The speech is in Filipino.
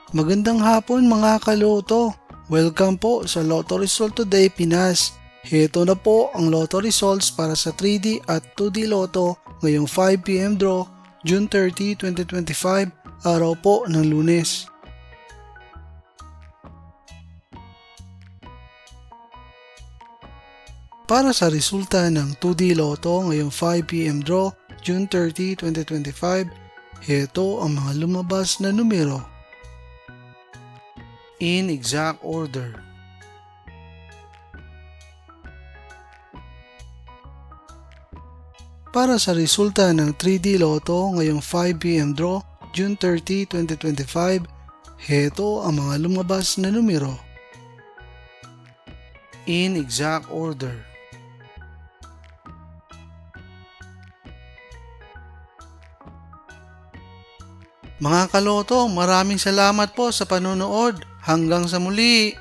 Magandang hapon mga kaloto. Welcome po sa Lotto Result Today Pinas. Heto na po ang Lotto results para sa 3D at 2D Lotto ngayong 5 p.m. draw, June 30, 2025, araw po ng Lunes. Para sa resulta ng 2D Lotto ngayong 5 p.m. draw, June 30, 2025, heto ang mga lumabas na numero. In exact order. Para sa resulta ng 3D Lotto ngayong 5 p.m. draw, June 30, 2025, heto ang mga lumabas na numero. In exact order. Mga kaloto, maraming salamat po sa panonood. Hanggang sa muli!